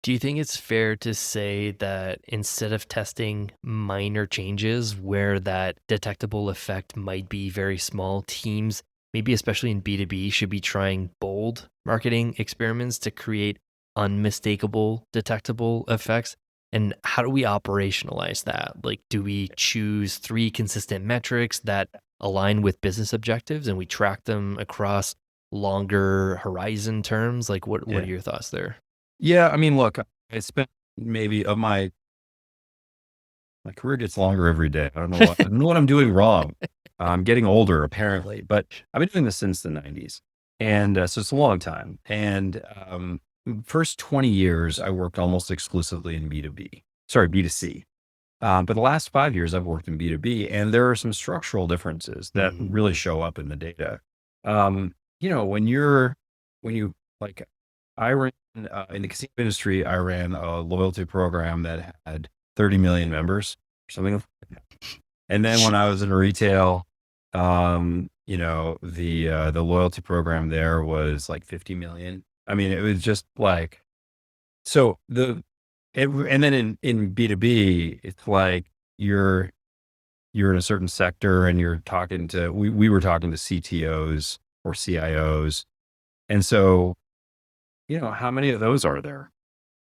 Do you think it's fair to say that instead of testing minor changes where that detectable effect might be very small, teams, maybe especially in B2B, should be trying bold marketing experiments to create unmistakable detectable effects? And how do we operationalize that? Like, do we choose three consistent metrics that align with business objectives and we track them across longer horizon terms? Like, what are Yeah. your thoughts there? Yeah. I mean, look, I spent maybe of my career gets longer every day. I don't know what I'm doing wrong. I'm getting older apparently, but I've been doing this since the 90s. And so it's a long time. And first 20 years, I worked almost exclusively in B2B, sorry, B2C. But the last 5 years, I've worked in B2B, and there are some structural differences that Mhm. really show up in the data. When when you like, I ran in the casino industry, I ran a loyalty program that had 30 million members, or something like that. And then when I was in retail, the loyalty program there was like 50 million. I mean, it was just like so the and then in B2B, it's like you're you're in a certain sector and you're talking to we were talking to CTOs or CIOs. And so, how many of those are there?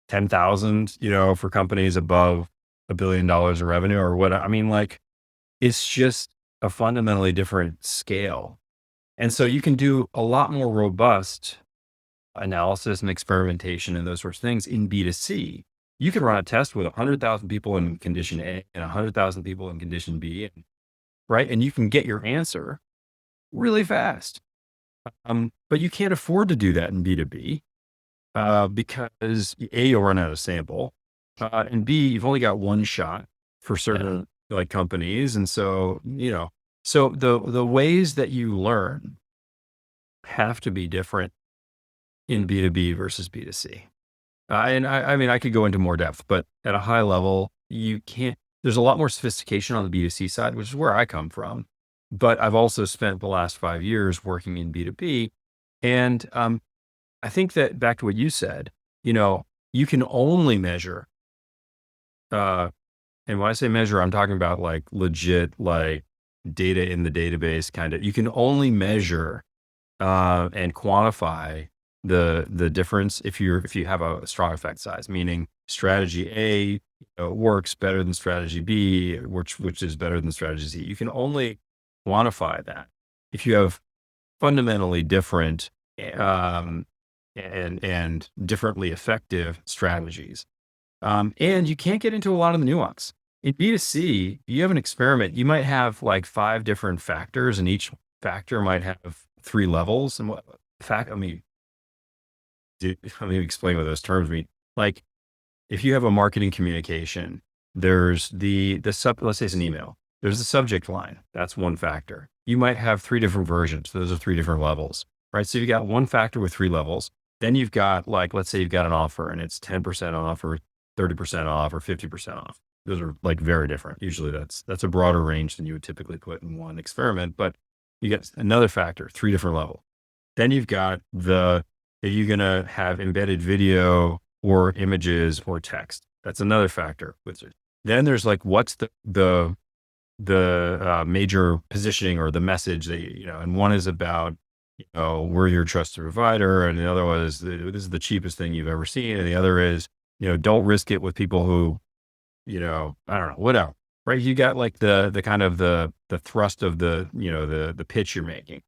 10,000, for companies above $1 billion of revenue or what? I mean, like, it's just a fundamentally different scale. And so you can do a lot more robust analysis and experimentation and those sorts of things in B2C. You can run a test with 100,000 people in condition A and 100,000 people in condition B, right? And you can get your answer really fast. But you can't afford to do that in B2B because A, you'll run out of sample, and B, you've only got one shot for Yeah. certain like companies. And so, so the ways that you learn have to be different in B2B versus B2C. I mean, I could go into more depth, but at a high level, you can't, there's a lot more sophistication on the B2C side, which is where I come from. But I've also spent the last 5 years working in B2B. And I think that back to what you said, you can only measure, uh, and when I say measure, I'm talking about like legit, like data in the database kind of, you can only measure and quantify the difference if you have a strong effect size, meaning strategy A works better than strategy B, which is better than strategy C. You can only quantify that if you have fundamentally different um, and differently effective strategies. And you can't get into a lot of the nuance. In B2C, you have an experiment, you might have like five different factors, and each factor might have three levels. And what fact, I mean, let me explain what those terms mean. Like, if you have a marketing communication, there's let's say it's an email. There's the subject line. That's one factor. You might have three different versions. Those are three different levels, right? So you got one factor with three levels. Then you've got like, let's say you've got an offer and it's 10% off or 30% off or 50% off. Those are like very different. Usually that's a broader range than you would typically put in one experiment, but you get another factor, three different levels. Then you've got are you going to have embedded video or images or text? That's another factor. Then there's like, what's the major positioning or the message that, and one is about, we're your trusted provider. And the other one is, this is the cheapest thing you've ever seen. And the other is, don't risk it with people who, I don't know, whatever, right? You got like the kind of the thrust of the pitch you're making.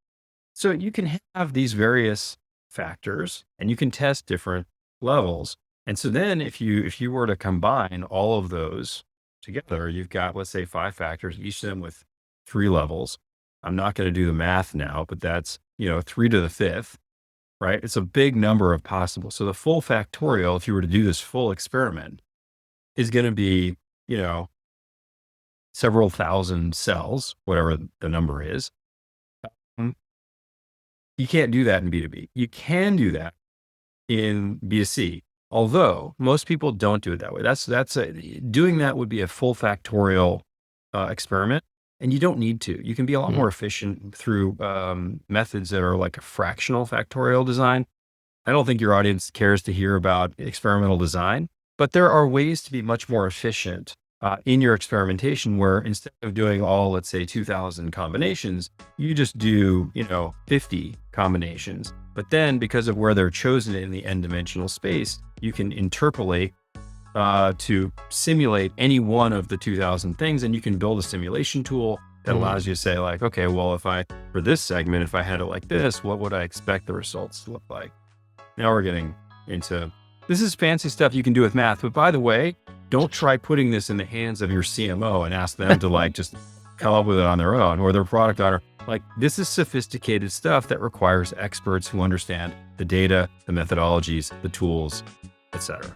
So you can have these various factors and you can test different levels. And so then if you were to combine all of those together, you've got, let's say, five factors, each of them with three levels. I'm not going to do the math now, but that's, three to the fifth, right? It's a big number of possible. So the full factorial, if you were to do this full experiment, is going to be, you know, several thousand cells, whatever the number is. Mm, You can't do that in B2B. You can do that in B2C, although most people don't do it that way. Doing that would be a full factorial experiment, and you don't need to. You can be a lot Hmm. more efficient through methods that are like a fractional factorial design. I don't think your audience cares to hear about experimental design, but there are ways to be much more efficient in your experimentation where instead of doing all, let's say 2000 combinations, you just do, 50 combinations. But then because of where they're chosen in the n dimensional space, you can interpolate to simulate any one of the 2000 things. And you can build a simulation tool that Mhm. allows you to say like, okay, well, for this segment, if I had it like this, what would I expect the results to look like? Now we're getting into, this is fancy stuff you can do with math. But by the way, don't try putting this in the hands of your CMO and ask them to like just come up with it on their own, or their product owner. Like, this is sophisticated stuff that requires experts who understand the data, the methodologies, the tools, etc.